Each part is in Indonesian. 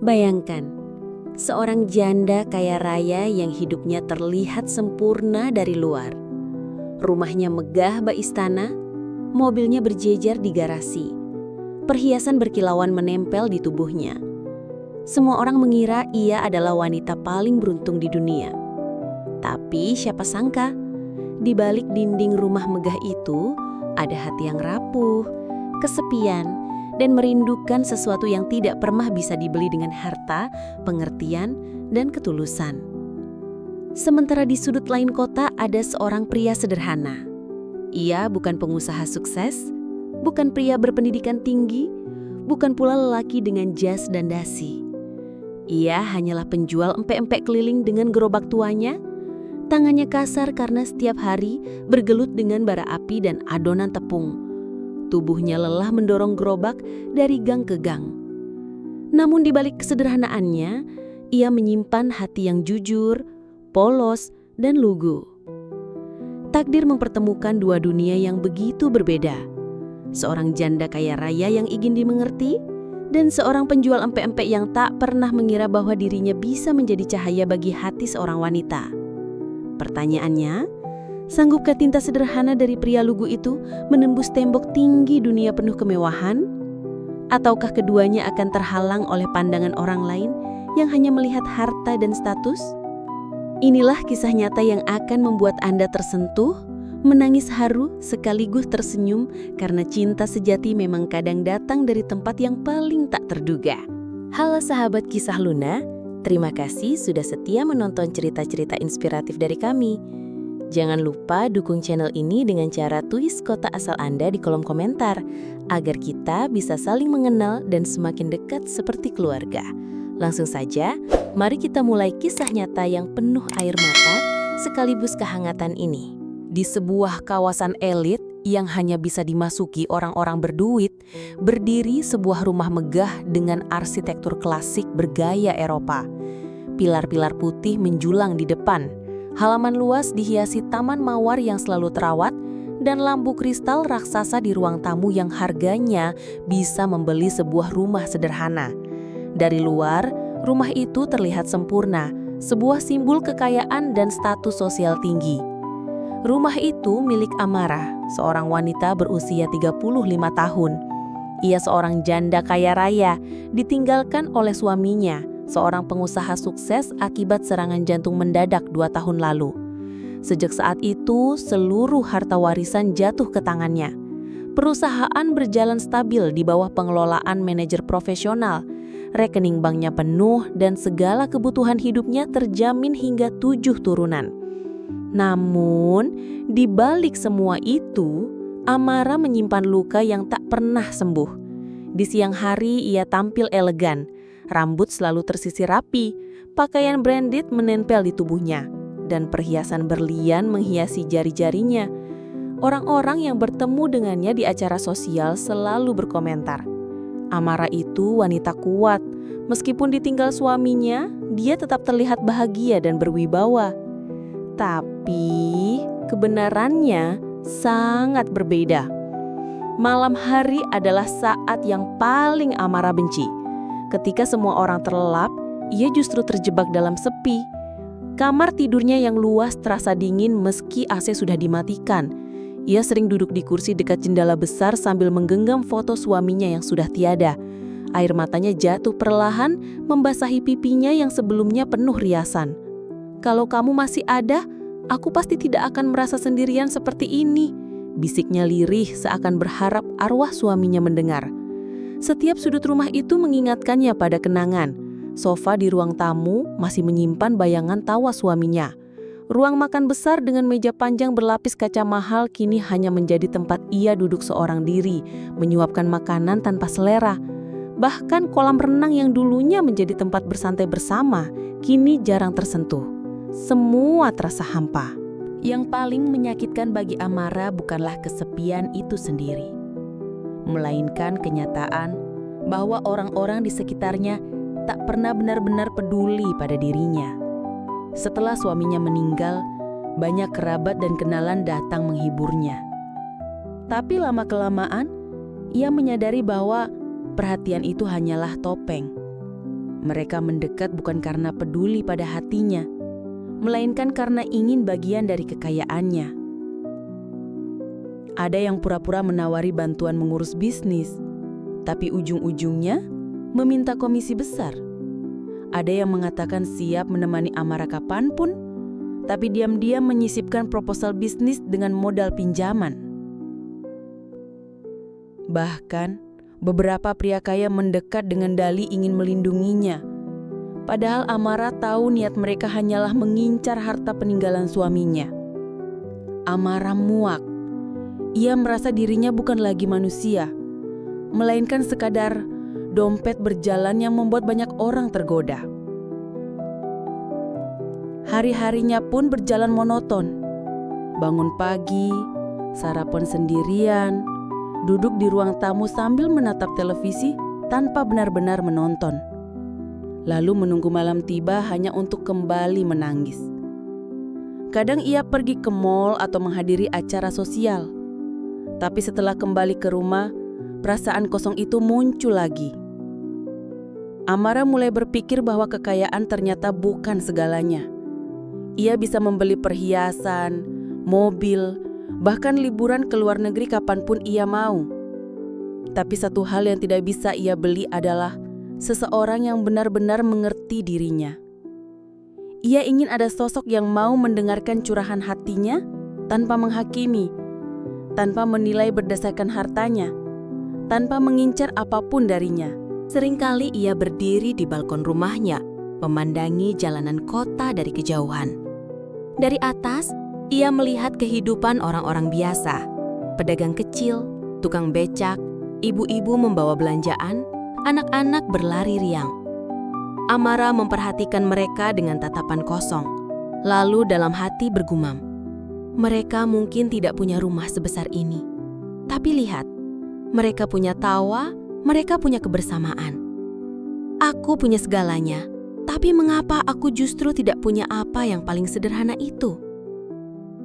Bayangkan, seorang janda kaya raya yang hidupnya terlihat sempurna dari luar. Rumahnya megah bak istana, mobilnya berjejer di garasi. Perhiasan berkilauan menempel di tubuhnya. Semua orang mengira ia adalah wanita paling beruntung di dunia. Tapi siapa sangka, di balik dinding rumah megah itu ada hati yang rapuh, kesepian, dan merindukan sesuatu yang tidak pernah bisa dibeli dengan harta, pengertian, dan ketulusan. Sementara di sudut lain kota ada seorang pria sederhana. Ia bukan pengusaha sukses, bukan pria berpendidikan tinggi, bukan pula lelaki dengan jas dan dasi. Ia hanyalah penjual empek-empek keliling dengan gerobak tuanya. Tangannya kasar karena setiap hari bergelut dengan bara api dan adonan tepung. Tubuhnya lelah mendorong gerobak dari gang ke gang. Namun di balik kesederhanaannya, ia menyimpan hati yang jujur, polos, dan lugu. Takdir mempertemukan dua dunia yang begitu berbeda. Seorang janda kaya raya yang ingin dimengerti, dan seorang penjual empek-empek yang tak pernah mengira bahwa dirinya bisa menjadi cahaya bagi hati seorang wanita. Pertanyaannya, sanggupkah tinta sederhana dari pria lugu itu menembus tembok tinggi dunia penuh kemewahan? Ataukah keduanya akan terhalang oleh pandangan orang lain yang hanya melihat harta dan status? Inilah kisah nyata yang akan membuat Anda tersentuh, menangis haru, sekaligus tersenyum karena cinta sejati memang kadang datang dari tempat yang paling tak terduga. Halo sahabat Kisah Luna, terima kasih sudah setia menonton cerita-cerita inspiratif dari kami. Jangan lupa dukung channel ini dengan cara tulis kota asal Anda di kolom komentar, agar kita bisa saling mengenal dan semakin dekat seperti keluarga. Langsung saja, mari kita mulai kisah nyata yang penuh air mata sekaligus kehangatan ini. Di sebuah kawasan elit yang hanya bisa dimasuki orang-orang berduit, berdiri sebuah rumah megah dengan arsitektur klasik bergaya Eropa. Pilar-pilar putih menjulang di depan. Halaman luas dihiasi taman mawar yang selalu terawat, dan lampu kristal raksasa di ruang tamu yang harganya bisa membeli sebuah rumah sederhana. Dari luar, rumah itu terlihat sempurna, sebuah simbol kekayaan dan status sosial tinggi. Rumah itu milik Amara, seorang wanita berusia 35 tahun. Ia seorang janda kaya raya, ditinggalkan oleh suaminya, seorang pengusaha sukses akibat serangan jantung mendadak 2 tahun lalu. Sejak saat itu, seluruh harta warisan jatuh ke tangannya. Perusahaan berjalan stabil di bawah pengelolaan manajer profesional. Rekening banknya penuh dan segala kebutuhan hidupnya terjamin hingga 7 turunan. Namun, di balik semua itu, Amara menyimpan luka yang tak pernah sembuh. Di siang hari ia tampil elegan, rambut selalu tersisir rapi, pakaian branded menempel di tubuhnya, dan perhiasan berlian menghiasi jari-jarinya. Orang-orang yang bertemu dengannya di acara sosial selalu berkomentar, Amara itu wanita kuat, meskipun ditinggal suaminya, dia tetap terlihat bahagia dan berwibawa. Tapi kebenarannya sangat berbeda. Malam hari adalah saat yang paling Amara benci. Ketika semua orang terlelap, ia justru terjebak dalam sepi. Kamar tidurnya yang luas terasa dingin meski AC sudah dimatikan. Ia sering duduk di kursi dekat jendela besar sambil menggenggam foto suaminya yang sudah tiada. Air matanya jatuh perlahan membasahi pipinya yang sebelumnya penuh riasan. "Kalau kamu masih ada, aku pasti tidak akan merasa sendirian seperti ini," bisiknya lirih seakan berharap arwah suaminya mendengar. Setiap sudut rumah itu mengingatkannya pada kenangan. Sofa di ruang tamu masih menyimpan bayangan tawa suaminya. Ruang makan besar dengan meja panjang berlapis kaca mahal kini hanya menjadi tempat ia duduk seorang diri, menyuapkan makanan tanpa selera. Bahkan kolam renang yang dulunya menjadi tempat bersantai bersama, kini jarang tersentuh. Semua terasa hampa. Yang paling menyakitkan bagi Amara bukanlah kesepian itu sendiri, melainkan kenyataan bahwa orang-orang di sekitarnya tak pernah benar-benar peduli pada dirinya. Setelah suaminya meninggal, banyak kerabat dan kenalan datang menghiburnya. Tapi lama-kelamaan, ia menyadari bahwa perhatian itu hanyalah topeng. Mereka mendekat bukan karena peduli pada hatinya, melainkan karena ingin bagian dari kekayaannya. Ada yang pura-pura menawari bantuan mengurus bisnis, tapi ujung-ujungnya meminta komisi besar. Ada yang mengatakan siap menemani Amara kapanpun, tapi diam-diam menyisipkan proposal bisnis dengan modal pinjaman. Bahkan, beberapa pria kaya mendekat dengan dalih ingin melindunginya. Padahal Amara tahu niat mereka hanyalah mengincar harta peninggalan suaminya. Amara muak. Ia merasa dirinya bukan lagi manusia, melainkan sekadar dompet berjalan yang membuat banyak orang tergoda. Hari-harinya pun berjalan monoton. Bangun pagi, sarapan sendirian, duduk di ruang tamu sambil menatap televisi tanpa benar-benar menonton. Lalu menunggu malam tiba hanya untuk kembali menangis. Kadang ia pergi ke mal atau menghadiri acara sosial. Tapi setelah kembali ke rumah, perasaan kosong itu muncul lagi. Amara mulai berpikir bahwa kekayaan ternyata bukan segalanya. Ia bisa membeli perhiasan, mobil, bahkan liburan ke luar negeri kapanpun ia mau. Tapi satu hal yang tidak bisa ia beli adalah seseorang yang benar-benar mengerti dirinya. Ia ingin ada sosok yang mau mendengarkan curahan hatinya tanpa menghakimi, tanpa menilai berdasarkan hartanya, tanpa mengincar apapun darinya. Seringkali ia berdiri di balkon rumahnya, memandangi jalanan kota dari kejauhan. Dari atas, ia melihat kehidupan orang-orang biasa, pedagang kecil, tukang becak, ibu-ibu membawa belanjaan, anak-anak berlari riang. Amara memperhatikan mereka dengan tatapan kosong, lalu dalam hati bergumam, mereka mungkin tidak punya rumah sebesar ini. Tapi lihat, mereka punya tawa, mereka punya kebersamaan. Aku punya segalanya, tapi mengapa aku justru tidak punya apa yang paling sederhana itu?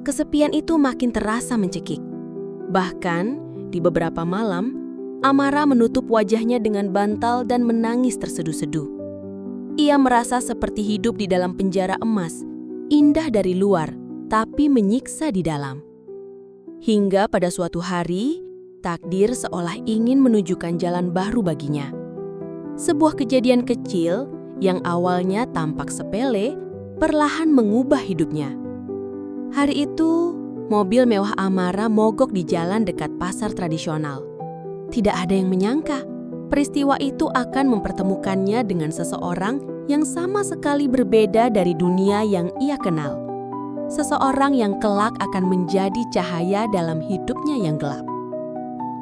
Kesepian itu makin terasa mencekik. Bahkan, di beberapa malam, Amara menutup wajahnya dengan bantal dan menangis terseduh-seduh. Ia merasa seperti hidup di dalam penjara emas, indah dari luar, tapi menyiksa di dalam. Hingga pada suatu hari, takdir seolah ingin menunjukkan jalan baru baginya. Sebuah kejadian kecil yang awalnya tampak sepele, perlahan mengubah hidupnya. Hari itu, mobil mewah Amara mogok di jalan dekat pasar tradisional. Tidak ada yang menyangka, peristiwa itu akan mempertemukannya dengan seseorang yang sama sekali berbeda dari dunia yang ia kenal. Seseorang yang kelak akan menjadi cahaya dalam hidupnya yang gelap.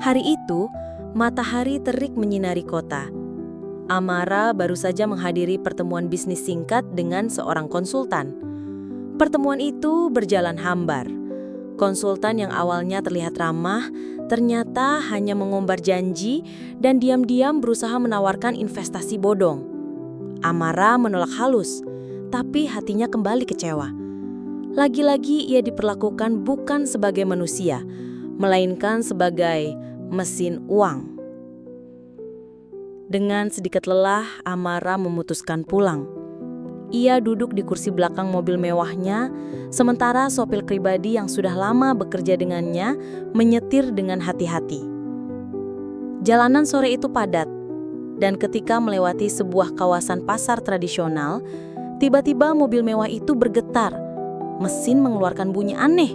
Hari itu, matahari terik menyinari kota. Amara baru saja menghadiri pertemuan bisnis singkat dengan seorang konsultan. Pertemuan itu berjalan hambar. Konsultan yang awalnya terlihat ramah, ternyata hanya mengumbar janji dan diam-diam berusaha menawarkan investasi bodong. Amara menolak halus, tapi hatinya kembali kecewa. Lagi-lagi ia diperlakukan bukan sebagai manusia, melainkan sebagai mesin uang. Dengan sedikit lelah, Amara memutuskan pulang. Ia duduk di kursi belakang mobil mewahnya, sementara sopir pribadi yang sudah lama bekerja dengannya menyetir dengan hati-hati. Jalanan sore itu padat, dan ketika melewati sebuah kawasan pasar tradisional, tiba-tiba mobil mewah itu bergetar. Mesin mengeluarkan bunyi aneh,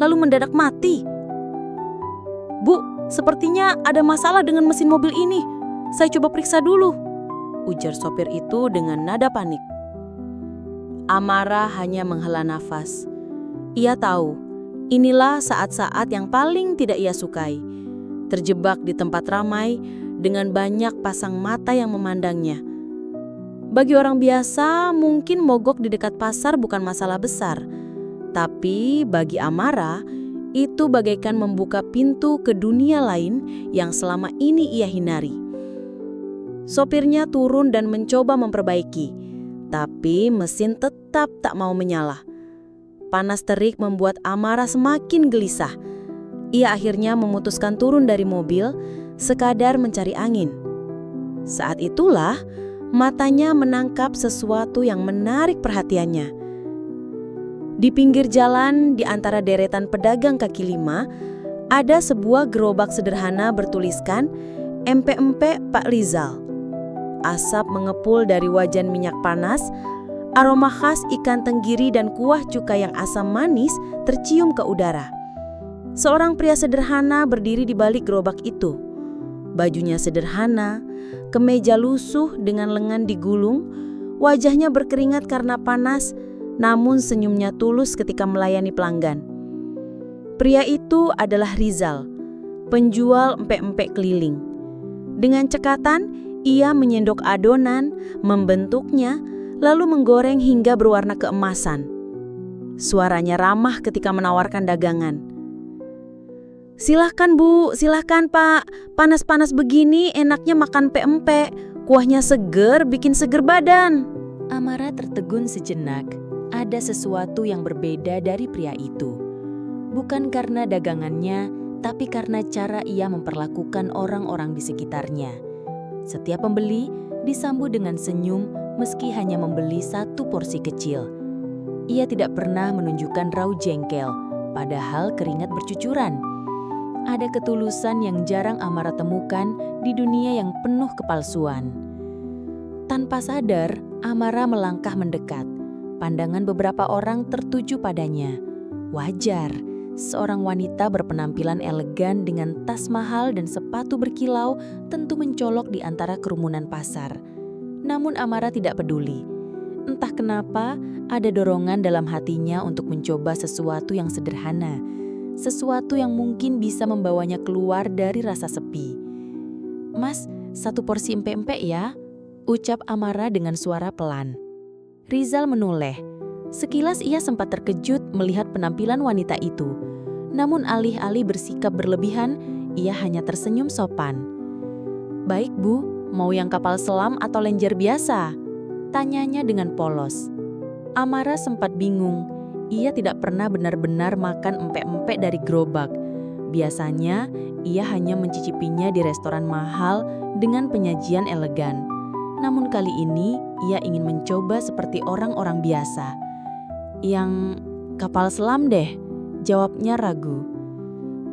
lalu mendadak mati. "Bu, sepertinya ada masalah dengan mesin mobil ini. Saya coba periksa dulu," ujar sopir itu dengan nada panik. Amara hanya menghela nafas. Ia tahu, inilah saat-saat yang paling tidak ia sukai. Terjebak di tempat ramai dengan banyak pasang mata yang memandangnya. Bagi orang biasa, mungkin mogok di dekat pasar bukan masalah besar. Tapi bagi Amara, itu bagaikan membuka pintu ke dunia lain yang selama ini ia hindari. Sopirnya turun dan mencoba memperbaiki. Tapi mesin tetap tak mau menyala. Panas terik membuat Amara semakin gelisah. Ia akhirnya memutuskan turun dari mobil, sekadar mencari angin. Saat itulah, Matanya menangkap sesuatu yang menarik perhatiannya. Di pinggir jalan, di antara deretan pedagang kaki lima, ada sebuah gerobak sederhana bertuliskan empek-empek Pak Rizal. Asap mengepul dari wajan minyak panas, aroma khas ikan tenggiri dan kuah cuka yang asam manis tercium ke udara. Seorang pria sederhana berdiri di balik gerobak itu. Bajunya sederhana, kemeja lusuh dengan lengan digulung, wajahnya berkeringat karena panas, namun senyumnya tulus ketika melayani pelanggan. Pria itu adalah Rizal, penjual empek-empek keliling. Dengan cekatan, ia menyendok adonan, membentuknya, lalu menggoreng hingga berwarna keemasan. Suaranya ramah ketika menawarkan dagangan. "Silahkan Bu, silahkan Pak. Panas-panas begini enaknya makan empek-empek. Kuahnya seger, bikin seger badan." Amara tertegun sejenak. Ada sesuatu yang berbeda dari pria itu. Bukan karena dagangannya, tapi karena cara ia memperlakukan orang-orang di sekitarnya. Setiap pembeli disambut dengan senyum meski hanya membeli satu porsi kecil. Ia tidak pernah menunjukkan raut jengkel, padahal keringat bercucuran. Ada ketulusan yang jarang Amara temukan di dunia yang penuh kepalsuan. Tanpa sadar, Amara melangkah mendekat. Pandangan beberapa orang tertuju padanya. Wajar, seorang wanita berpenampilan elegan dengan tas mahal dan sepatu berkilau tentu mencolok di antara kerumunan pasar. Namun Amara tidak peduli. Entah kenapa, ada dorongan dalam hatinya untuk mencoba sesuatu yang sederhana. Sesuatu yang mungkin bisa membawanya keluar dari rasa sepi. "Mas, satu porsi empek-empek ya?" ucap Amara dengan suara pelan. Rizal menoleh. Sekilas ia sempat terkejut melihat penampilan wanita itu. Namun alih-alih bersikap berlebihan, ia hanya tersenyum sopan. "Baik Bu, mau yang kapal selam atau lenjer biasa?" tanyanya dengan polos. Amara sempat bingung. Ia tidak pernah benar-benar makan empek-empek dari gerobak. Biasanya, ia hanya mencicipinya di restoran mahal dengan penyajian elegan. Namun kali ini, ia ingin mencoba seperti orang-orang biasa. "Yang kapal selam deh," jawabnya ragu.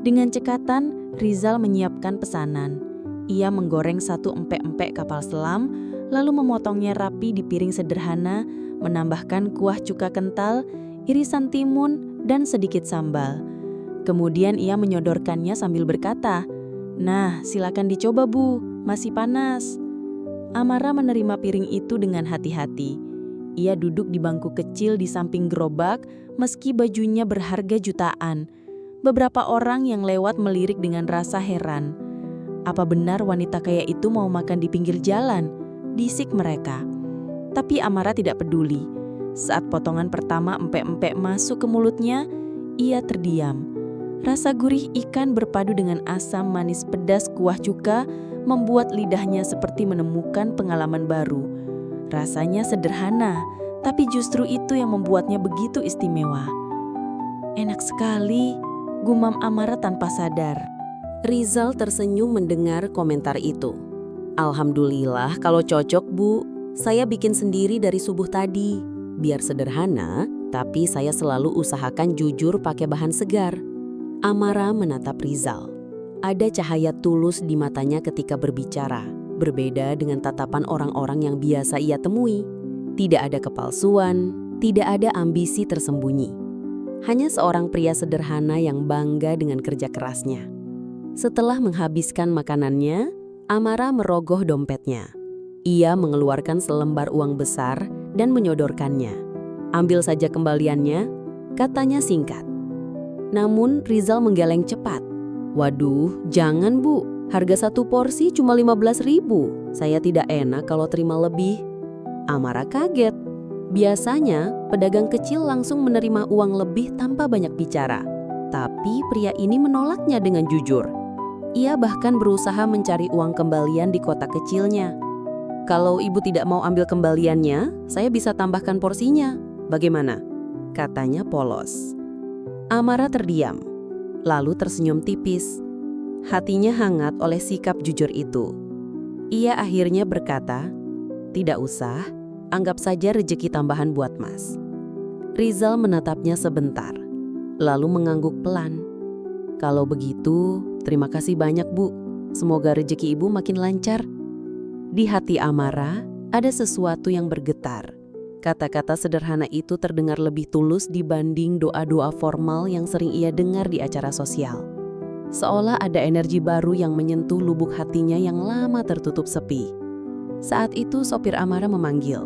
Dengan cekatan, Rizal menyiapkan pesanan. Ia menggoreng satu empek-empek kapal selam, lalu memotongnya rapi di piring sederhana, menambahkan kuah cuka kental, irisan timun, dan sedikit sambal. Kemudian ia menyodorkannya sambil berkata, "Nah, silakan dicoba Bu, masih panas." Amara menerima piring itu dengan hati-hati. Ia duduk di bangku kecil di samping gerobak, meski bajunya berharga jutaan. Beberapa orang yang lewat melirik dengan rasa heran. "Apa benar wanita kaya itu mau makan di pinggir jalan?" bisik mereka. Tapi Amara tidak peduli. Saat potongan pertama empek-empek masuk ke mulutnya, ia terdiam. Rasa gurih ikan berpadu dengan asam manis pedas kuah cuka membuat lidahnya seperti menemukan pengalaman baru. Rasanya sederhana, tapi justru itu yang membuatnya begitu istimewa. "Enak sekali," gumam Amara tanpa sadar. Rizal tersenyum mendengar komentar itu. "Alhamdulillah kalau cocok Bu, saya bikin sendiri dari subuh tadi. Biar sederhana, tapi saya selalu usahakan jujur pakai bahan segar." Amara menatap Rizal. Ada cahaya tulus di matanya ketika berbicara, berbeda dengan tatapan orang-orang yang biasa ia temui. Tidak ada kepalsuan, tidak ada ambisi tersembunyi. Hanya seorang pria sederhana yang bangga dengan kerja kerasnya. Setelah menghabiskan makanannya, Amara merogoh dompetnya. Ia mengeluarkan selembar uang besar dan menyodorkannya. "Ambil saja kembaliannya," katanya singkat. Namun Rizal menggeleng cepat. "Waduh, jangan Bu, harga satu porsi cuma 15.000. Saya tidak enak kalau terima lebih." Amara kaget. Biasanya pedagang kecil langsung menerima uang lebih tanpa banyak bicara. Tapi pria ini menolaknya dengan jujur. Ia bahkan berusaha mencari uang kembalian di kota kecilnya. "Kalau Ibu tidak mau ambil kembaliannya, saya bisa tambahkan porsinya. Bagaimana?" katanya polos. Amara terdiam, lalu tersenyum tipis. Hatinya hangat oleh sikap jujur itu. Ia akhirnya berkata, Tidak usah, anggap saja rejeki tambahan buat Mas. Rizal menatapnya sebentar, lalu mengangguk pelan. Kalau begitu, terima kasih banyak Bu. Semoga rejeki Ibu makin lancar. Di hati Amara, ada sesuatu yang bergetar. Kata-kata sederhana itu terdengar lebih tulus dibanding doa-doa formal yang sering ia dengar di acara sosial. Seolah ada energi baru yang menyentuh lubuk hatinya yang lama tertutup sepi. Saat itu sopir Amara memanggil,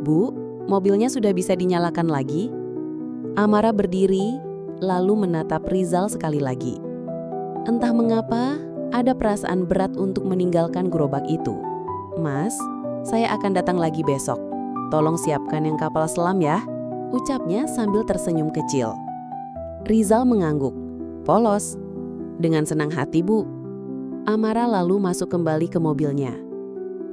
"Bu, mobilnya sudah bisa dinyalakan lagi?" Amara berdiri, lalu menatap Rizal sekali lagi. Entah mengapa, ada perasaan berat untuk meninggalkan gerobak itu. "Mas, saya akan datang lagi besok. Tolong siapkan yang kapal selam ya," ucapnya sambil tersenyum kecil. Rizal mengangguk, "Polos." "Dengan senang hati, Bu." Amara lalu masuk kembali ke mobilnya.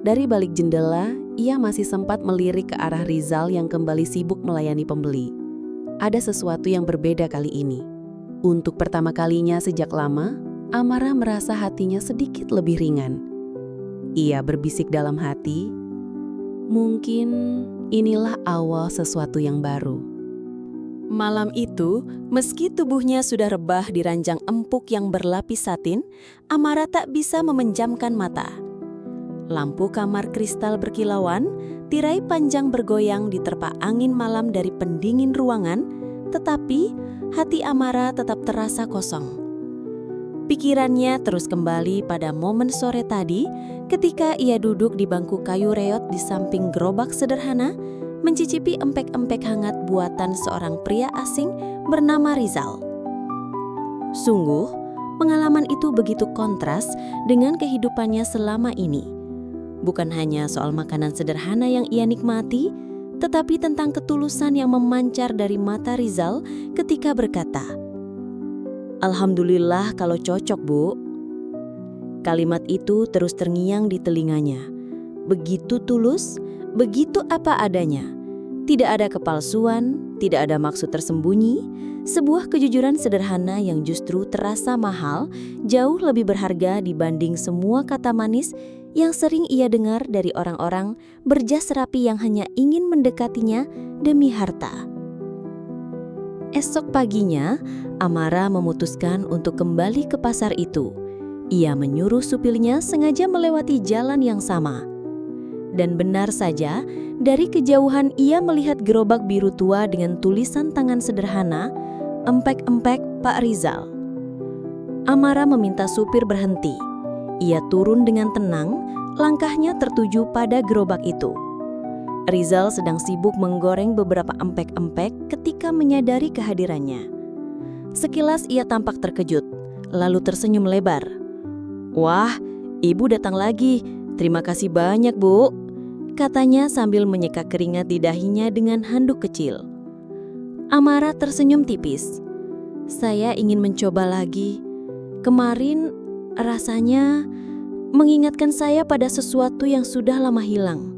Dari balik jendela, ia masih sempat melirik ke arah Rizal yang kembali sibuk melayani pembeli. Ada sesuatu yang berbeda kali ini. Untuk pertama kalinya sejak lama, Amara merasa hatinya sedikit lebih ringan. Ia berbisik dalam hati, mungkin inilah awal sesuatu yang baru. Malam itu, meski tubuhnya sudah rebah di ranjang empuk yang berlapis satin, Amara tak bisa memejamkan mata. Lampu kamar kristal berkilauan, tirai panjang bergoyang diterpa angin malam dari pendingin ruangan, tetapi hati Amara tetap terasa kosong. Pikirannya terus kembali pada momen sore tadi ketika ia duduk di bangku kayu reot di samping gerobak sederhana, mencicipi empek-empek hangat buatan seorang pria asing bernama Rizal. Sungguh, pengalaman itu begitu kontras dengan kehidupannya selama ini. Bukan hanya soal makanan sederhana yang ia nikmati, tetapi tentang ketulusan yang memancar dari mata Rizal ketika berkata, "Alhamdulillah kalau cocok, Bu." Kalimat itu terus terngiang di telinganya. Begitu tulus, begitu apa adanya. Tidak ada kepalsuan, tidak ada maksud tersembunyi, sebuah kejujuran sederhana yang justru terasa mahal, jauh lebih berharga dibanding semua kata manis yang sering ia dengar dari orang-orang berjas rapi yang hanya ingin mendekatinya demi harta. Esok paginya, Amara memutuskan untuk kembali ke pasar itu. Ia menyuruh supirnya sengaja melewati jalan yang sama. Dan benar saja, dari kejauhan ia melihat gerobak biru tua dengan tulisan tangan sederhana, "Empek-empek Pak Rizal." Amara meminta supir berhenti. Ia turun dengan tenang, langkahnya tertuju pada gerobak itu. Rizal sedang sibuk menggoreng beberapa empek-empek ketika menyadari kehadirannya. Sekilas ia tampak terkejut, lalu tersenyum lebar. "Wah, Ibu datang lagi. Terima kasih banyak, Bu," katanya sambil menyeka keringat di dahinya dengan handuk kecil. Amara tersenyum tipis. "Saya ingin mencoba lagi. Kemarin rasanya mengingatkan saya pada sesuatu yang sudah lama hilang."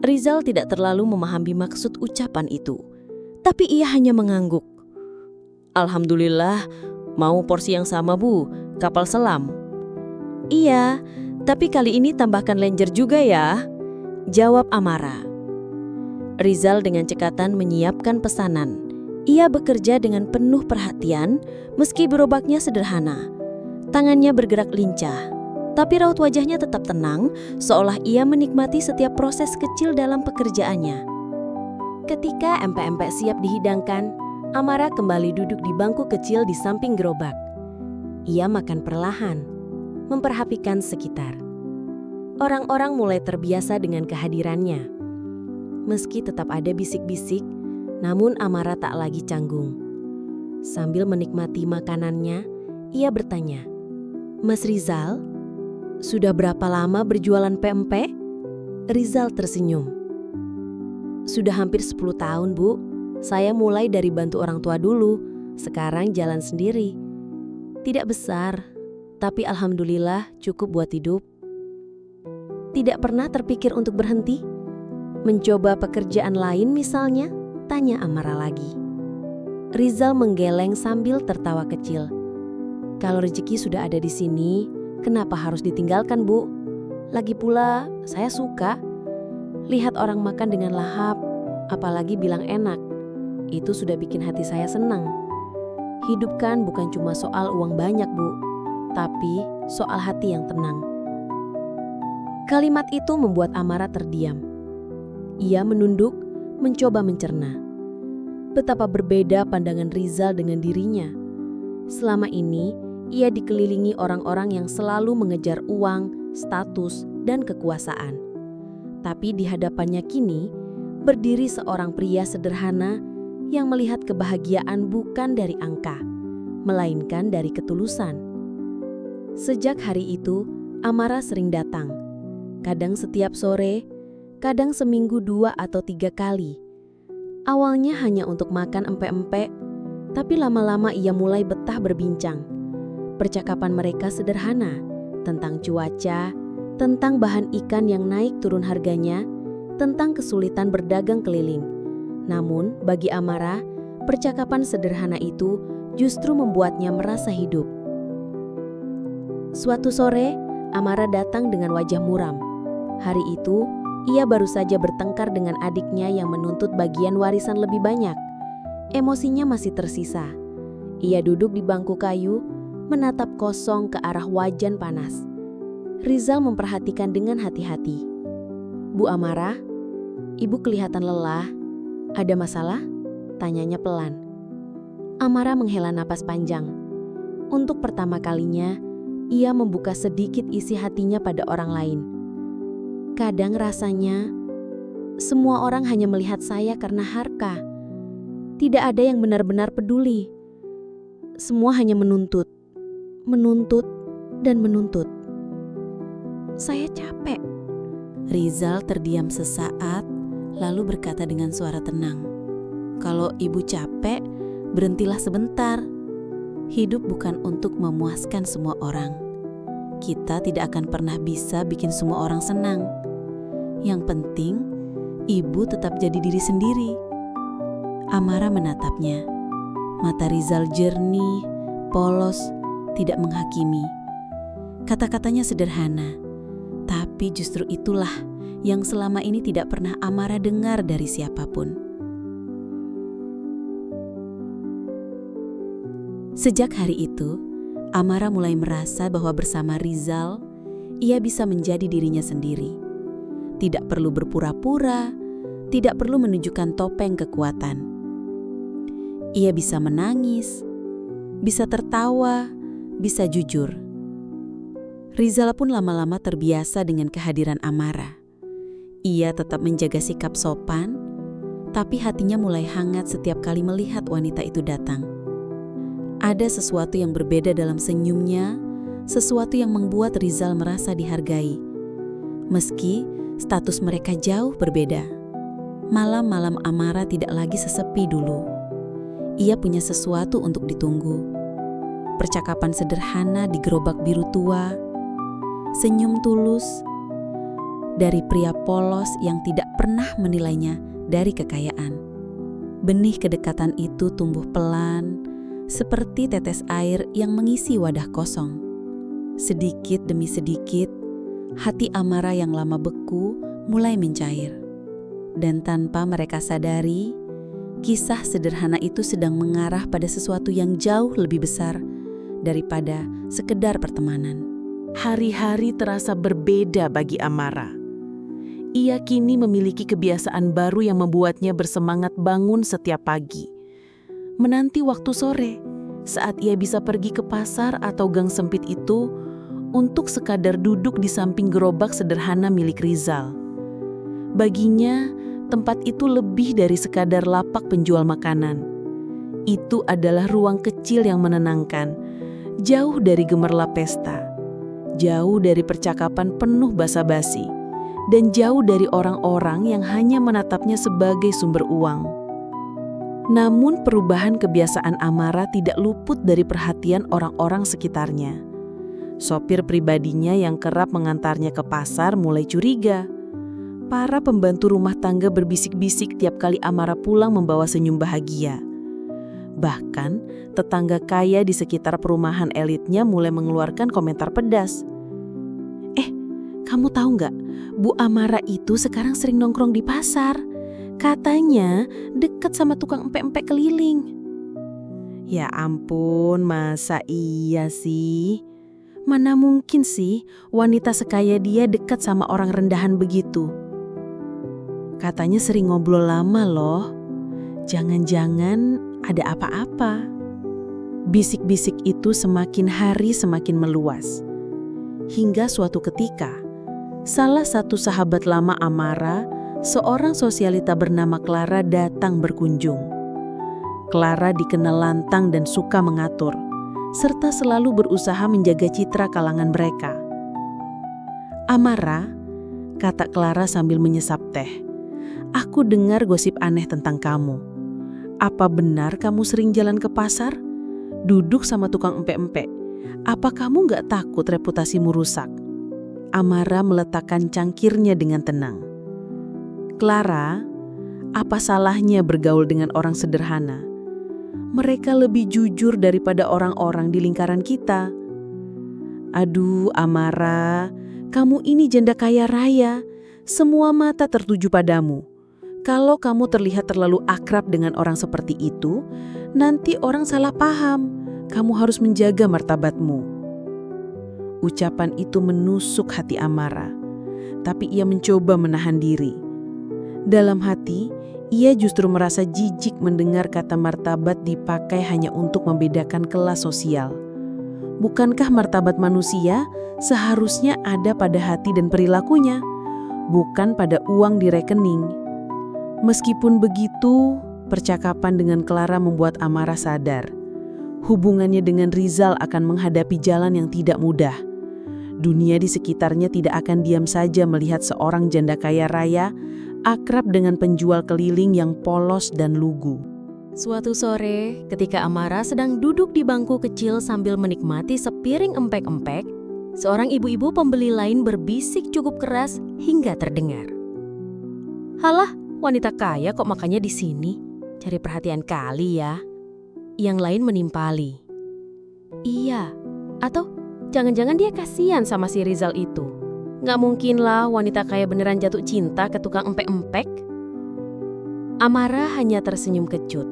Rizal tidak terlalu memahami maksud ucapan itu, tapi ia hanya mengangguk. "Alhamdulillah, mau porsi yang sama, Bu, kapal selam." "Iya, tapi kali ini tambahkan lenjer juga ya," jawab Amara. Rizal dengan cekatan menyiapkan pesanan. Ia bekerja dengan penuh perhatian, meski gerobaknya sederhana. Tangannya bergerak lincah, tapi raut wajahnya tetap tenang, seolah ia menikmati setiap proses kecil dalam pekerjaannya. Ketika empek-empek siap dihidangkan, Amara kembali duduk di bangku kecil di samping gerobak. Ia makan perlahan, memperhatikan sekitar. Orang-orang mulai terbiasa dengan kehadirannya. Meski tetap ada bisik-bisik, namun Amara tak lagi canggung. Sambil menikmati makanannya, ia bertanya, "Mas Rizal, sudah berapa lama berjualan pempek?" Rizal tersenyum. "Sudah hampir 10 tahun, Bu. Saya mulai dari bantu orang tua dulu, sekarang jalan sendiri. Tidak besar, tapi alhamdulillah cukup buat hidup." "Tidak pernah terpikir untuk berhenti? Mencoba pekerjaan lain misalnya?" tanya Amara lagi. Rizal menggeleng sambil tertawa kecil. "Kalau rezeki sudah ada di sini, kenapa harus ditinggalkan, Bu? Lagi pula, saya suka. Lihat orang makan dengan lahap, apalagi bilang enak, itu sudah bikin hati saya senang. Hidup kan bukan cuma soal uang banyak, Bu, tapi soal hati yang tenang. Kalimat itu membuat Amara terdiam. Ia menunduk, mencoba mencerna. Betapa berbeda pandangan Rizal dengan dirinya. Selama ini, ia dikelilingi orang-orang yang selalu mengejar uang, status, dan kekuasaan. Tapi di hadapannya kini, berdiri seorang pria sederhana yang melihat kebahagiaan bukan dari angka, melainkan dari ketulusan. Sejak hari itu, Amara sering datang. Kadang setiap sore, kadang seminggu 2 atau 3 kali. Awalnya hanya untuk makan empek-empek, tapi lama-lama ia mulai betah berbincang. Percakapan mereka sederhana, tentang cuaca, tentang bahan ikan yang naik turun harganya, tentang kesulitan berdagang keliling. Namun, bagi Amara, percakapan sederhana itu justru membuatnya merasa hidup. Suatu sore, Amara datang dengan wajah muram. Hari itu, ia baru saja bertengkar dengan adiknya yang menuntut bagian warisan lebih banyak. Emosinya masih tersisa. Ia duduk di bangku kayu, menatap kosong ke arah wajan panas. Rizal memperhatikan dengan hati-hati. "Bu Amara, Ibu kelihatan lelah. Ada masalah?" tanyanya pelan. Amara menghela napas panjang. Untuk pertama kalinya, ia membuka sedikit isi hatinya pada orang lain. Kadang rasanya, semua orang hanya melihat saya karena harta. Tidak ada yang benar-benar peduli. Semua hanya menuntut, dan menuntut. Saya capek. Rizal terdiam sesaat, lalu berkata dengan suara tenang, "Kalau Ibu capek, berhentilah sebentar. Hidup bukan untuk memuaskan semua orang. Kita tidak akan pernah bisa bikin semua orang senang. Yang penting, Ibu tetap jadi diri sendiri." Amara menatapnya. Mata Rizal jernih, polos, tidak menghakimi. Kata-katanya sederhana, tapi justru itulah yang selama ini tidak pernah Amara dengar dari siapapun. Sejak hari itu, Amara mulai merasa bahwa bersama Rizal, ia bisa menjadi dirinya sendiri. Tidak perlu berpura-pura, tidak perlu menunjukkan topeng kekuatan. Ia bisa menangis, bisa tertawa, bisa jujur. Rizal pun lama-lama terbiasa dengan kehadiran Amara. Ia tetap menjaga sikap sopan, tapi hatinya mulai hangat setiap kali melihat wanita itu datang. Ada sesuatu yang berbeda dalam senyumnya, sesuatu yang membuat Rizal merasa dihargai. Meski status mereka jauh berbeda. Malam-malam Amara tidak lagi sesepi dulu. Ia punya sesuatu untuk ditunggu. Percakapan sederhana di gerobak biru tua, senyum tulus dari pria polos yang tidak pernah menilainya dari kekayaan. Benih kedekatan itu tumbuh pelan, seperti tetes air yang mengisi wadah kosong. Sedikit demi sedikit, hati Amara yang lama beku mulai mencair. Dan tanpa mereka sadari, kisah sederhana itu sedang mengarah pada sesuatu yang jauh lebih besar daripada sekedar pertemanan. Hari-hari terasa berbeda bagi Amara. Ia kini memiliki kebiasaan baru yang membuatnya bersemangat bangun setiap pagi. Menanti waktu sore, saat ia bisa pergi ke pasar atau gang sempit itu untuk sekadar duduk di samping gerobak sederhana milik Rizal. Baginya, tempat itu lebih dari sekadar lapak penjual makanan. Itu adalah ruang kecil yang menenangkan, jauh dari gemerlap pesta, jauh dari percakapan penuh basa-basi, dan jauh dari orang-orang yang hanya menatapnya sebagai sumber uang. Namun perubahan kebiasaan Amara tidak luput dari perhatian orang-orang sekitarnya. Sopir pribadinya yang kerap mengantarnya ke pasar mulai curiga. Para pembantu rumah tangga berbisik-bisik tiap kali Amara pulang membawa senyum bahagia. Bahkan, tetangga kaya di sekitar perumahan elitnya mulai mengeluarkan komentar pedas. Kamu tahu nggak, Bu Amara itu sekarang sering nongkrong di pasar. Katanya deket sama tukang empek-empek keliling. Ya ampun, masa iya sih? Mana mungkin sih wanita sekaya dia dekat sama orang rendahan begitu? Katanya sering ngobrol lama loh. Jangan-jangan ada apa-apa. Bisik-bisik itu semakin hari semakin meluas. Hingga suatu ketika, salah satu sahabat lama Amara, seorang sosialita bernama Clara datang berkunjung. Clara dikenal lantang dan suka mengatur, serta selalu berusaha menjaga citra kalangan mereka. "Amara," kata Clara sambil menyesap teh, "aku dengar gosip aneh tentang kamu. Apa benar kamu sering jalan ke pasar? Duduk sama tukang empek-empek? Apa kamu nggak takut reputasimu rusak?" Amara meletakkan cangkirnya dengan tenang. "Clara, apa salahnya bergaul dengan orang sederhana? Mereka lebih jujur daripada orang-orang di lingkaran kita." "Aduh, Amara, kamu ini janda kaya raya. Semua mata tertuju padamu. Kalau kamu terlihat terlalu akrab dengan orang seperti itu, nanti orang salah paham. Kamu harus menjaga martabatmu." Ucapan itu menusuk hati Amara, tapi ia mencoba menahan diri. Dalam hati, ia justru merasa jijik mendengar kata martabat dipakai hanya untuk membedakan kelas sosial. Bukankah martabat manusia seharusnya ada pada hati dan perilakunya, bukan pada uang di rekening? Meskipun begitu, percakapan dengan Clara membuat Amara sadar. Hubungannya dengan Rizal akan menghadapi jalan yang tidak mudah. Dunia di sekitarnya tidak akan diam saja melihat seorang janda kaya raya akrab dengan penjual keliling yang polos dan lugu. Suatu sore, ketika Amara sedang duduk di bangku kecil sambil menikmati sepiring empek-empek, seorang ibu-ibu pembeli lain berbisik cukup keras hingga terdengar. "Halah, wanita kaya kok makannya di sini? Cari perhatian kali ya." Yang lain menimpali. "Iya, atau jangan-jangan dia kasihan sama si Rizal itu. Nggak mungkin lah wanita kaya beneran jatuh cinta ke tukang empek-empek." Amara hanya tersenyum kecut.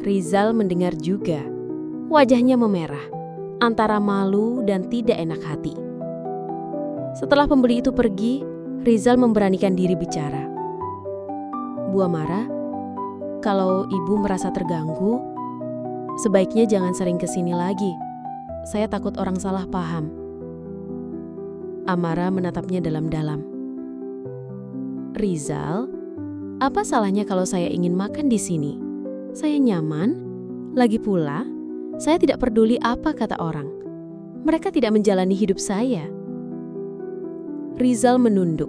Rizal mendengar juga. Wajahnya memerah, antara malu dan tidak enak hati. Setelah pembeli itu pergi, Rizal memberanikan diri bicara. "Bu Amara, kalau ibu merasa terganggu, sebaiknya jangan sering kesini lagi. Saya takut orang salah paham." Amara menatapnya dalam-dalam. "Rizal, apa salahnya kalau saya ingin makan di sini? Saya nyaman. Lagi pula, saya tidak peduli apa kata orang. Mereka tidak menjalani hidup saya." Rizal menunduk,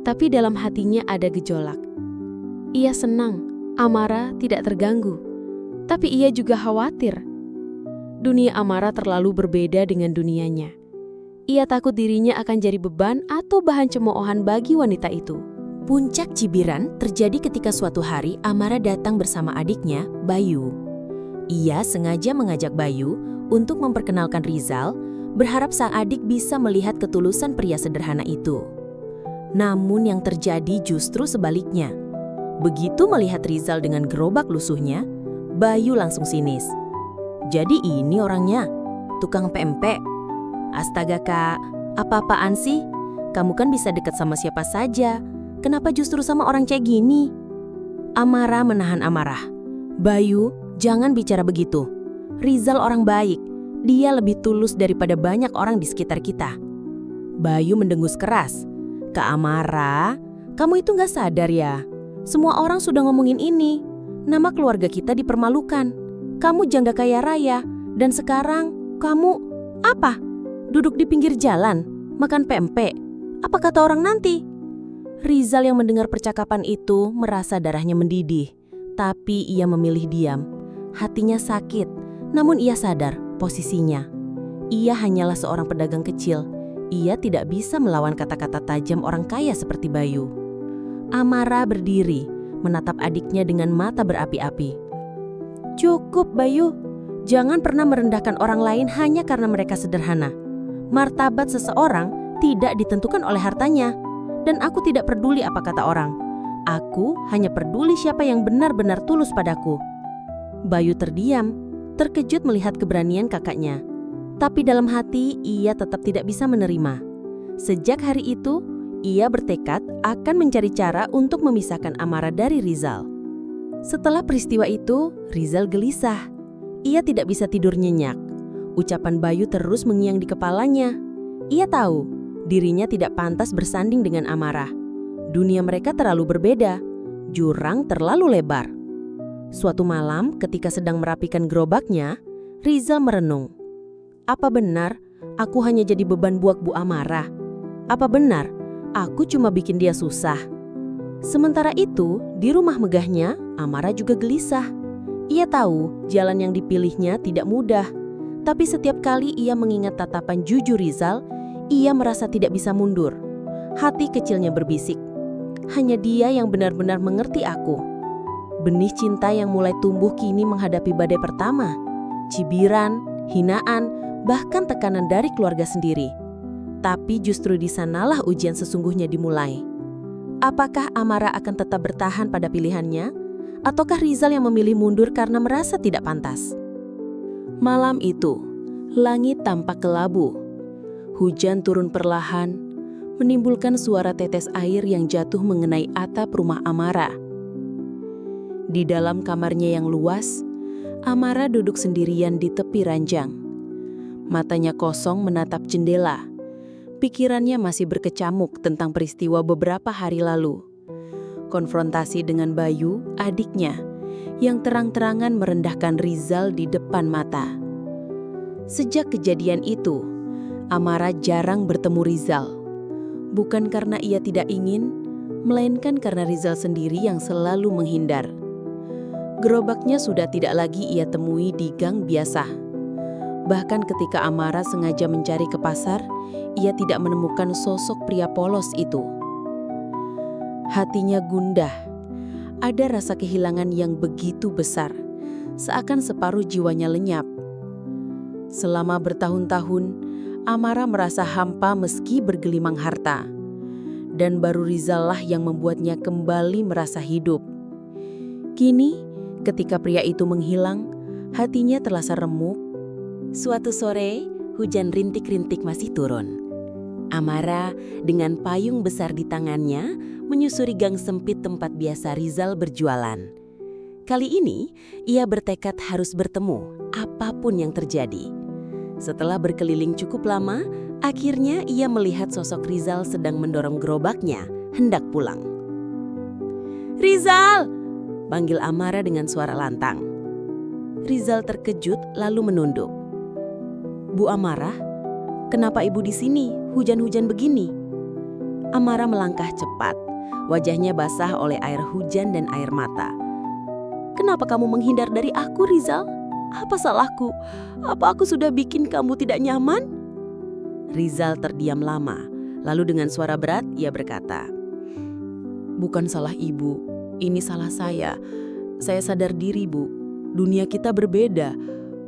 tapi dalam hatinya ada gejolak. Ia senang Amara tidak terganggu, tapi ia juga khawatir. Dunia Amara terlalu berbeda dengan dunianya. Ia takut dirinya akan jadi beban atau bahan cemoohan bagi wanita itu. Puncak cibiran terjadi ketika suatu hari Amara datang bersama adiknya, Bayu. Ia sengaja mengajak Bayu untuk memperkenalkan Rizal, berharap sang adik bisa melihat ketulusan pria sederhana itu. Namun yang terjadi justru sebaliknya. Begitu melihat Rizal dengan gerobak lusuhnya, Bayu langsung sinis. "Jadi ini orangnya, tukang pempek. Astaga kak, apa-apaan sih? Kamu kan bisa dekat sama siapa saja. Kenapa justru sama orang kayak gini?" Amara menahan amarah. "Bayu, jangan bicara begitu. Rizal orang baik. Dia lebih tulus daripada banyak orang di sekitar kita." Bayu mendengus keras. "Kak Amara, kamu itu gak sadar ya? Semua orang sudah ngomongin ini. Nama keluarga kita dipermalukan. Kamu janda kaya raya. Dan sekarang kamu apa? Duduk di pinggir jalan, makan pempek. Apa kata orang nanti?" Rizal yang mendengar percakapan itu merasa darahnya mendidih. Tapi ia memilih diam. Hatinya sakit, namun ia sadar posisinya. Ia hanyalah seorang pedagang kecil. Ia tidak bisa melawan kata-kata tajam orang kaya seperti Bayu. Amara berdiri, menatap adiknya dengan mata berapi-api. "Cukup Bayu, jangan pernah merendahkan orang lain hanya karena mereka sederhana. Martabat seseorang tidak ditentukan oleh hartanya. Dan aku tidak peduli apa kata orang. Aku hanya peduli siapa yang benar-benar tulus padaku. Bayu terdiam, terkejut melihat keberanian kakaknya. Tapi dalam hati ia tetap tidak bisa menerima. Sejak hari itu, ia bertekad akan mencari cara untuk memisahkan Amara dari Rizal. Setelah peristiwa itu, Rizal gelisah. Ia tidak bisa tidur nyenyak. Ucapan Bayu terus mengiang di kepalanya. Ia tahu dirinya tidak pantas bersanding dengan Amara. Dunia mereka terlalu berbeda, jurang terlalu lebar. Suatu malam ketika sedang merapikan gerobaknya, Rizal merenung. Apa benar aku hanya jadi beban buat Bu Amara? Apa benar aku cuma bikin dia susah? Sementara itu, di rumah megahnya, Amara juga gelisah. Ia tahu jalan yang dipilihnya tidak mudah. Tapi setiap kali ia mengingat tatapan jujur Rizal, ia merasa tidak bisa mundur. Hati kecilnya berbisik, hanya dia yang benar-benar mengerti aku. Benih cinta yang mulai tumbuh kini menghadapi badai pertama. Cibiran, hinaan, bahkan tekanan dari keluarga sendiri. Tapi justru di sanalah ujian sesungguhnya dimulai. Apakah Amara akan tetap bertahan pada pilihannya? Ataukah Rizal yang memilih mundur karena merasa tidak pantas? Malam itu, langit tampak kelabu. Hujan turun perlahan, menimbulkan suara tetes air yang jatuh mengenai atap rumah Amara. Di dalam kamarnya yang luas, Amara duduk sendirian di tepi ranjang. Matanya kosong menatap jendela. Pikirannya masih berkecamuk tentang peristiwa beberapa hari lalu. Konfrontasi dengan Bayu, adiknya, yang terang-terangan merendahkan Rizal di depan mata. Sejak kejadian itu, Amara jarang bertemu Rizal. Bukan karena ia tidak ingin, melainkan karena Rizal sendiri yang selalu menghindar. Gerobaknya sudah tidak lagi ia temui di gang biasa. Bahkan ketika Amara sengaja mencari ke pasar, ia tidak menemukan sosok pria polos itu. Hatinya gundah. Ada rasa kehilangan yang begitu besar, seakan separuh jiwanya lenyap. Selama bertahun-tahun, Amara merasa hampa meski bergelimang harta. Dan baru Rizal lah yang membuatnya kembali merasa hidup. Kini, ketika pria itu menghilang, hatinya terasa remuk. Suatu sore, hujan rintik-rintik masih turun. Amara dengan payung besar di tangannya menyusuri gang sempit tempat biasa Rizal berjualan. Kali ini, ia bertekad harus bertemu apapun yang terjadi. Setelah berkeliling cukup lama, akhirnya ia melihat sosok Rizal sedang mendorong gerobaknya hendak pulang. "Rizal!" panggil Amara dengan suara lantang. Rizal terkejut lalu menunduk. "Bu Amara, kenapa ibu di sini hujan-hujan begini?" Amara melangkah cepat, wajahnya basah oleh air hujan dan air mata. "Kenapa kamu menghindar dari aku, Rizal? Apa salahku? Apa aku sudah bikin kamu tidak nyaman?" Rizal terdiam lama, lalu dengan suara berat ia berkata, "Bukan salah ibu, ini salah saya. Saya sadar diri, Bu. Dunia kita berbeda.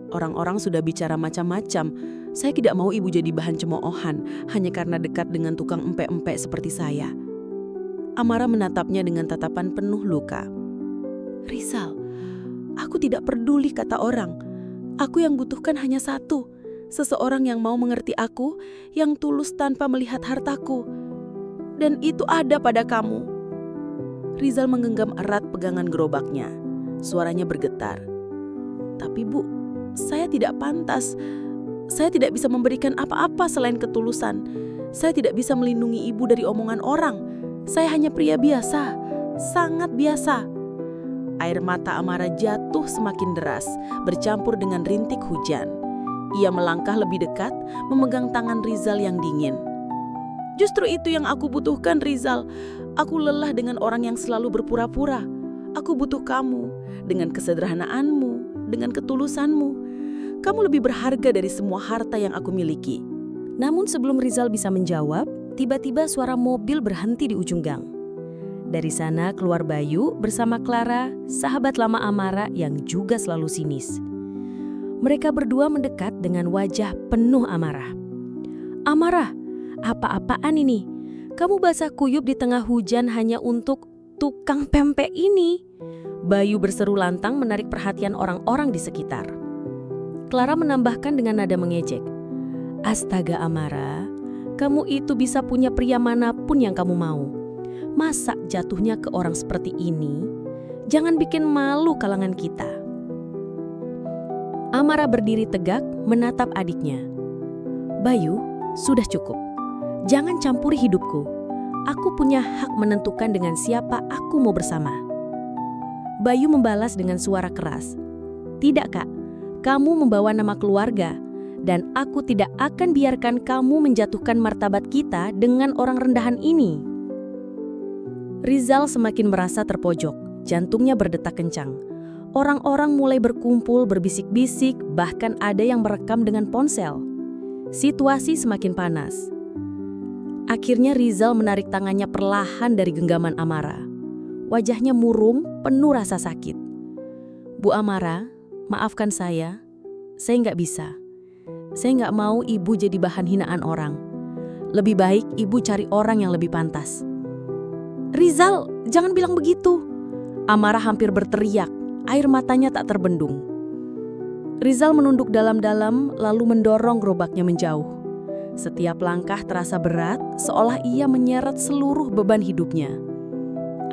Orang-orang sudah bicara macam-macam. Saya tidak mau ibu jadi bahan cemoohan hanya karena dekat dengan tukang empek-empek seperti saya." Amara menatapnya dengan tatapan penuh luka. "Rizal, aku tidak peduli kata orang. Aku yang butuhkan hanya satu. Seseorang yang mau mengerti aku, yang tulus tanpa melihat hartaku. Dan itu ada pada kamu." Rizal menggenggam erat pegangan gerobaknya. Suaranya bergetar. "Tapi Bu, saya tidak pantas. Saya tidak bisa memberikan apa-apa selain ketulusan. Saya tidak bisa melindungi ibu dari omongan orang. Saya hanya pria biasa, sangat biasa." Air mata Amara jatuh semakin deras, bercampur dengan rintik hujan. Ia melangkah lebih dekat, memegang tangan Rizal yang dingin. "Justru itu yang aku butuhkan, Rizal. Aku lelah dengan orang yang selalu berpura-pura. Aku butuh kamu, dengan kesederhanaanmu, dengan ketulusanmu. Kamu lebih berharga dari semua harta yang aku miliki." Namun sebelum Rizal bisa menjawab, tiba-tiba suara mobil berhenti di ujung gang. Dari sana keluar Bayu bersama Clara, sahabat lama Amara yang juga selalu sinis. Mereka berdua mendekat dengan wajah penuh amarah. "Amara, Apa-apaan ini? Kamu basah kuyup di tengah hujan hanya untuk tukang pempek ini? Bayu berseru lantang menarik perhatian orang-orang di sekitar. Clara menambahkan dengan nada mengejek. Astaga Amara, kamu itu bisa punya pria manapun yang kamu mau. Masa jatuhnya ke orang seperti ini? Jangan bikin malu kalangan kita. Amara berdiri tegak menatap adiknya. Bayu, sudah cukup. Jangan campuri hidupku. Aku punya hak menentukan dengan siapa aku mau bersama. Bayu membalas dengan suara keras. Tidak Kak, kamu membawa nama keluarga. Dan aku tidak akan biarkan kamu menjatuhkan martabat kita dengan orang rendahan ini. Rizal semakin merasa terpojok, jantungnya berdetak kencang. Orang-orang mulai berkumpul berbisik-bisik, bahkan ada yang merekam dengan ponsel. Situasi semakin panas. Akhirnya Rizal menarik tangannya perlahan dari genggaman Amara. Wajahnya murung, penuh rasa sakit. Bu Amara, maafkan saya nggak bisa. Saya nggak mau ibu jadi bahan hinaan orang. Lebih baik ibu cari orang yang lebih pantas. Rizal, jangan bilang begitu. Amara hampir berteriak, air matanya tak terbendung. Rizal menunduk dalam-dalam lalu mendorong gerobaknya menjauh. Setiap langkah terasa berat, seolah ia menyeret seluruh beban hidupnya.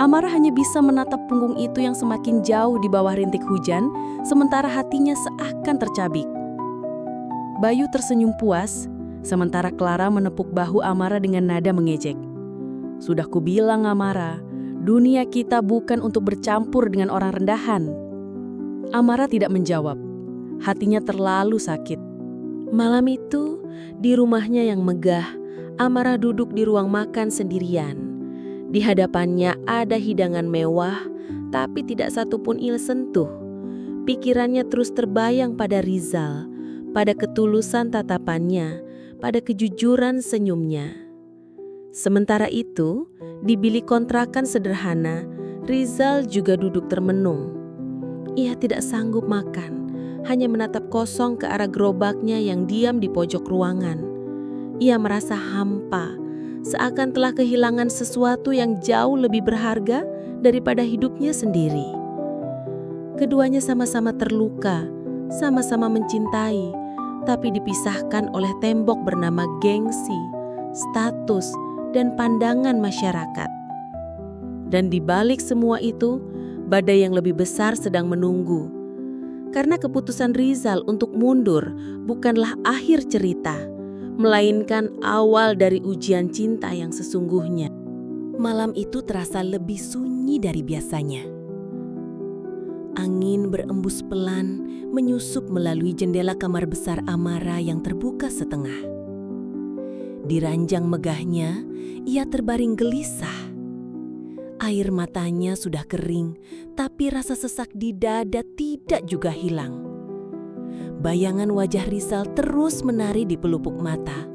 Amara hanya bisa menatap punggung itu yang semakin jauh di bawah rintik hujan, sementara hatinya seakan tercabik. Bayu tersenyum puas, sementara Clara menepuk bahu Amara dengan nada mengejek. Sudah kubilang Amara, dunia kita bukan untuk bercampur dengan orang rendahan. Amara tidak menjawab, hatinya terlalu sakit. Malam itu, di rumahnya yang megah, Amara duduk di ruang makan sendirian. Di hadapannya ada hidangan mewah, tapi tidak satupun ia sentuh. Pikirannya terus terbayang pada Rizal, pada ketulusan tatapannya, pada kejujuran senyumnya. Sementara itu, di bilik kontrakan sederhana, Rizal juga duduk termenung. Ia tidak sanggup makan, hanya menatap kosong ke arah gerobaknya yang diam di pojok ruangan. Ia merasa hampa, seakan telah kehilangan sesuatu yang jauh lebih berharga daripada hidupnya sendiri. Keduanya sama-sama terluka, sama-sama mencintai, tapi dipisahkan oleh tembok bernama gengsi, status, dan pandangan masyarakat. Dan di balik semua itu, badai yang lebih besar sedang menunggu. Karena keputusan Rizal untuk mundur bukanlah akhir cerita, melainkan awal dari ujian cinta yang sesungguhnya. Malam itu terasa lebih sunyi dari biasanya. Angin berembus pelan menyusup melalui jendela kamar besar Amara yang terbuka setengah. Di ranjang megahnya, ia terbaring gelisah. Air matanya sudah kering, tapi rasa sesak di dada tidak juga hilang. Bayangan wajah Rizal terus menari di pelupuk mata.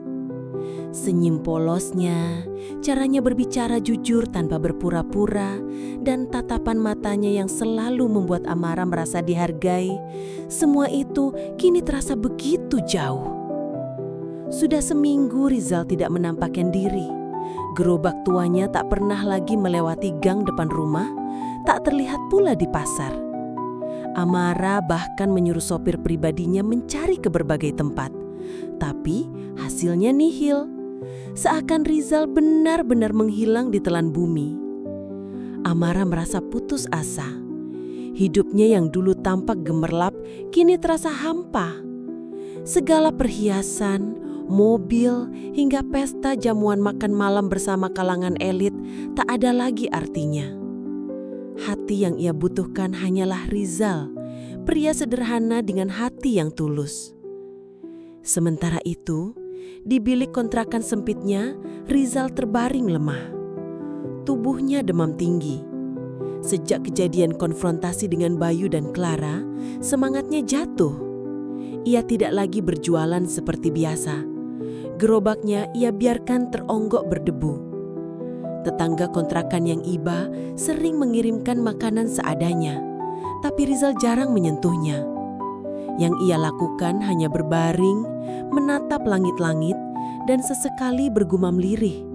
Senyum polosnya, caranya berbicara jujur tanpa berpura-pura, dan tatapan matanya yang selalu membuat Amara merasa dihargai, semua itu kini terasa begitu jauh. Sudah seminggu Rizal tidak menampakkan diri. Gerobak tuanya tak pernah lagi melewati gang depan rumah, tak terlihat pula di pasar. Amara bahkan menyuruh sopir pribadinya mencari ke berbagai tempat, tapi hasilnya nihil. Seakan Rizal benar-benar menghilang di telan bumi. Amara merasa putus asa. Hidupnya yang dulu tampak gemerlap kini terasa hampa. Segala perhiasan, mobil, hingga pesta jamuan makan malam bersama kalangan elit tak ada lagi artinya. Hati yang ia butuhkan hanyalah Rizal, pria sederhana dengan hati yang tulus. Sementara itu, di bilik kontrakan sempitnya, Rizal terbaring lemah. Tubuhnya demam tinggi. Sejak kejadian konfrontasi dengan Bayu dan Clara, semangatnya jatuh. Ia tidak lagi berjualan seperti biasa. Gerobaknya ia biarkan teronggok berdebu. Tetangga kontrakan yang iba sering mengirimkan makanan seadanya, tapi Rizal jarang menyentuhnya. Yang ia lakukan hanya berbaring, menatap langit-langit, dan sesekali bergumam lirih.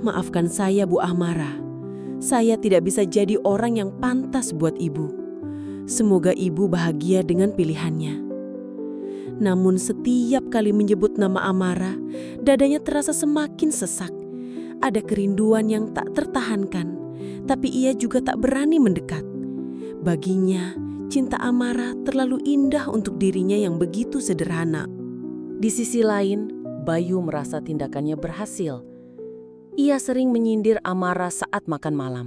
"Maafkan saya, Bu Amara. Saya tidak bisa jadi orang yang pantas buat ibu. Semoga ibu bahagia dengan pilihannya." Namun setiap kali menyebut nama Amara, dadanya terasa semakin sesak. Ada kerinduan yang tak tertahankan, tapi ia juga tak berani mendekat. Baginya, cinta Amara terlalu indah untuk dirinya yang begitu sederhana. Di sisi lain, Bayu merasa tindakannya berhasil. Ia sering menyindir Amara saat makan malam,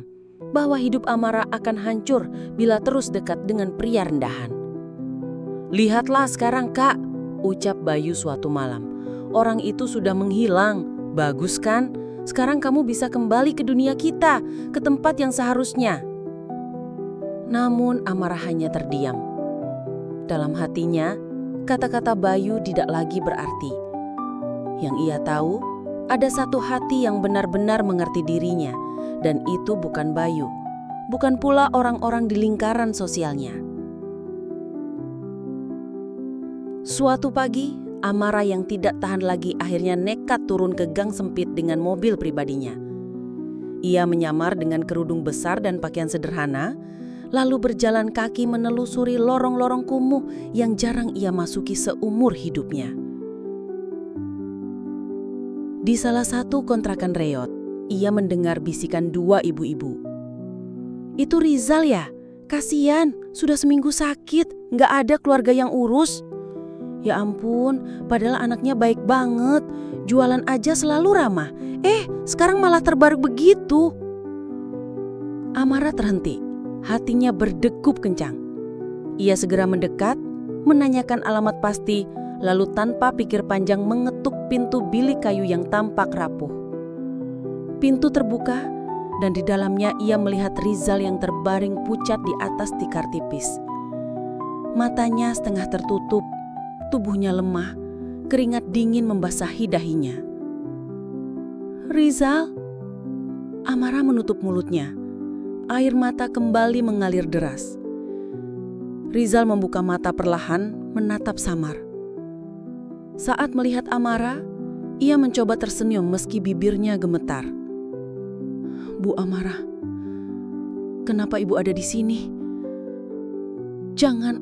bahwa hidup Amara akan hancur bila terus dekat dengan pria rendahan. "Lihatlah sekarang, Kak," ucap Bayu suatu malam. "Orang itu sudah menghilang. Bagus kan? Sekarang kamu bisa kembali ke dunia kita, ke tempat yang seharusnya." Namun Amara hanya terdiam. Dalam hatinya, kata-kata Bayu tidak lagi berarti. Yang ia tahu, ada satu hati yang benar-benar mengerti dirinya, dan itu bukan Bayu, bukan pula orang-orang di lingkaran sosialnya. Suatu pagi, Amara yang tidak tahan lagi akhirnya nekat turun ke gang sempit dengan mobil pribadinya. Ia menyamar dengan kerudung besar dan pakaian sederhana, lalu berjalan kaki menelusuri lorong-lorong kumuh yang jarang ia masuki seumur hidupnya. Di salah satu kontrakan reot, ia mendengar bisikan dua ibu-ibu. "Itu Rizal ya? Kasian, sudah seminggu sakit, nggak ada keluarga yang urus." "Ya ampun, padahal anaknya baik banget, jualan aja selalu ramah. Sekarang malah terbaru begitu." Amara terhenti, hatinya berdegup kencang. Ia segera mendekat, menanyakan alamat pasti, lalu tanpa pikir panjang mengetuk pintu bilik kayu yang tampak rapuh. Pintu terbuka, dan di dalamnya ia melihat Rizal yang terbaring pucat di atas tikar tipis. Matanya setengah tertutup, tubuhnya lemah, keringat dingin membasahi dahinya. "Rizal?" Amara menutup mulutnya. Air mata kembali mengalir deras. Rizal membuka mata perlahan, menatap samar. Saat melihat Amara, ia mencoba tersenyum meski bibirnya gemetar. "Bu Amara, kenapa ibu ada di sini? Jangan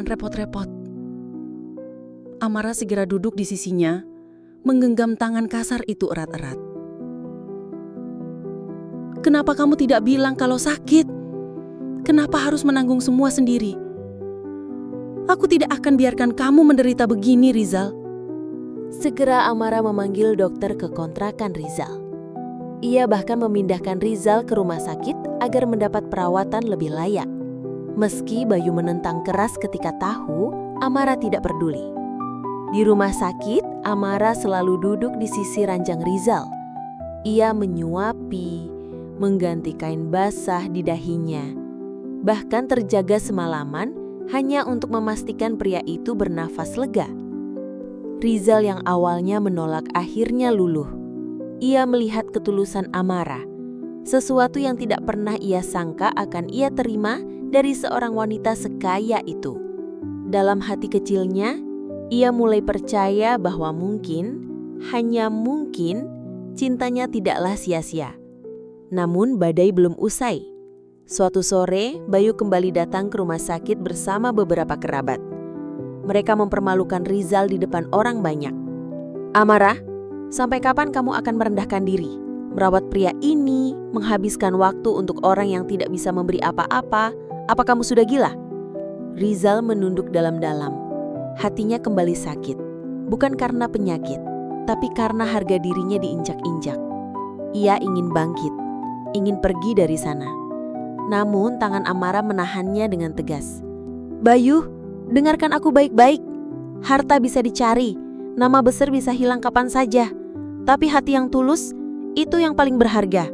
repot-repot." Amara segera duduk di sisinya, menggenggam tangan kasar itu erat-erat. "Kenapa kamu tidak bilang kalau sakit? Kenapa harus menanggung semua sendiri? Aku tidak akan biarkan kamu menderita begini, Rizal." Segera Amara memanggil dokter ke kontrakan Rizal. Ia bahkan memindahkan Rizal ke rumah sakit agar mendapat perawatan lebih layak. Meski Bayu menentang keras ketika tahu, Amara tidak peduli. Di rumah sakit, Amara selalu duduk di sisi ranjang Rizal. Ia menyuapi, mengganti kain basah di dahinya. Bahkan terjaga semalaman hanya untuk memastikan pria itu bernafas lega. Rizal yang awalnya menolak akhirnya luluh. Ia melihat ketulusan Amara, sesuatu yang tidak pernah ia sangka akan ia terima dari seorang wanita sekaya itu. Dalam hati kecilnya, ia mulai percaya bahwa mungkin, hanya mungkin, cintanya tidaklah sia-sia. Namun badai belum usai. Suatu sore, Bayu kembali datang ke rumah sakit bersama beberapa kerabat. Mereka mempermalukan Rizal di depan orang banyak. "Amara, sampai kapan kamu akan merendahkan diri? Merawat pria ini, menghabiskan waktu untuk orang yang tidak bisa memberi apa-apa. Apa kamu sudah gila?" Rizal menunduk dalam-dalam. Hatinya kembali sakit. Bukan karena penyakit, tapi karena harga dirinya diinjak-injak. Ia ingin bangkit, ingin pergi dari sana. Namun tangan Amara menahannya dengan tegas. "Bayu, dengarkan aku baik-baik. Harta bisa dicari, nama besar bisa hilang kapan saja. Tapi hati yang tulus, itu yang paling berharga.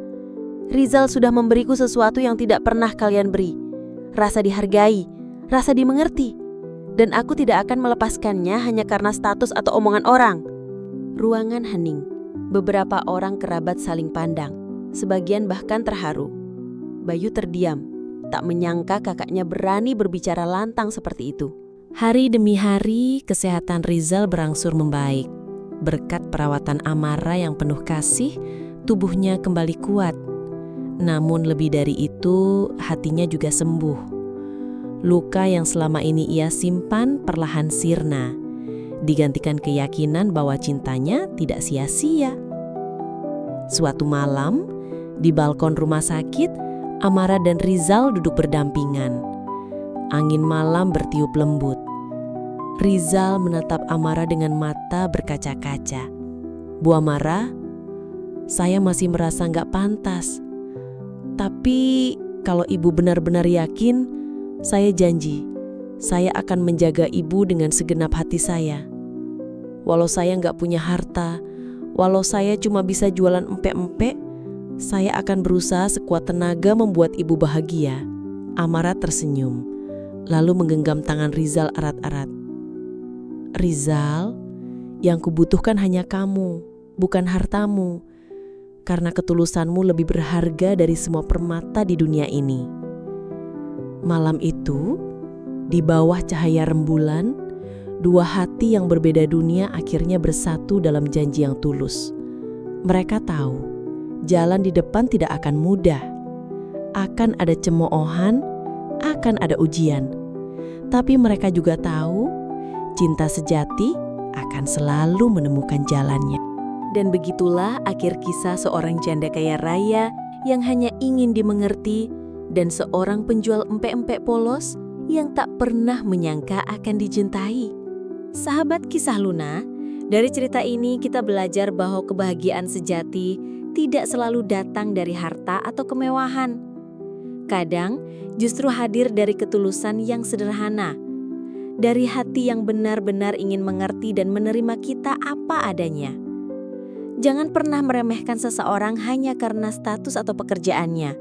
Rizal sudah memberiku sesuatu yang tidak pernah kalian beri. Rasa dihargai, rasa dimengerti. Dan aku tidak akan melepaskannya hanya karena status atau omongan orang." Ruangan hening. Beberapa orang kerabat saling pandang. Sebagian bahkan terharu. Bayu terdiam, tak menyangka kakaknya berani berbicara lantang seperti itu. Hari demi hari, kesehatan Rizal berangsur membaik. Berkat perawatan Amara yang penuh kasih, tubuhnya kembali kuat. Namun lebih dari itu, hatinya juga sembuh. Luka yang selama ini ia simpan perlahan sirna, digantikan keyakinan bahwa cintanya tidak sia-sia. Suatu malam, di balkon rumah sakit, Amara dan Rizal duduk berdampingan. Angin malam bertiup lembut. Rizal menatap Amara dengan mata berkaca-kaca. "Bu Amara, saya masih merasa nggak pantas. Tapi kalau ibu benar-benar yakin, saya janji, saya akan menjaga ibu dengan segenap hati saya. Walau saya nggak punya harta, walau saya cuma bisa jualan empek-empek, saya akan berusaha sekuat tenaga membuat ibu bahagia." Amara tersenyum, lalu menggenggam tangan Rizal erat-erat. "Rizal, yang kubutuhkan hanya kamu, bukan hartamu. Karena ketulusanmu lebih berharga dari semua permata di dunia ini." Malam itu, di bawah cahaya rembulan, dua hati yang berbeda dunia akhirnya bersatu dalam janji yang tulus. Mereka tahu, jalan di depan tidak akan mudah. Akan ada cemoohan, akan ada ujian. Tapi mereka juga tahu, cinta sejati akan selalu menemukan jalannya. Dan begitulah akhir kisah seorang janda kaya raya yang hanya ingin dimengerti dan seorang penjual empek-empek polos yang tak pernah menyangka akan dicintai. Sahabat Kisah Luna, dari cerita ini kita belajar bahwa kebahagiaan sejati tidak selalu datang dari harta atau kemewahan. Kadang justru hadir dari ketulusan yang sederhana, dari hati yang benar-benar ingin mengerti dan menerima kita apa adanya. Jangan pernah meremehkan seseorang hanya karena status atau pekerjaannya.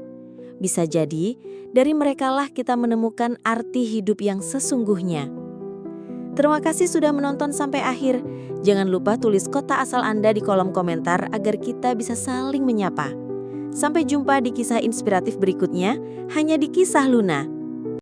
Bisa jadi, dari merekalah kita menemukan arti hidup yang sesungguhnya. Terima kasih sudah menonton sampai akhir. Jangan lupa tulis kota asal Anda di kolom komentar agar kita bisa saling menyapa. Sampai jumpa di kisah inspiratif berikutnya, hanya di Kisah Luna.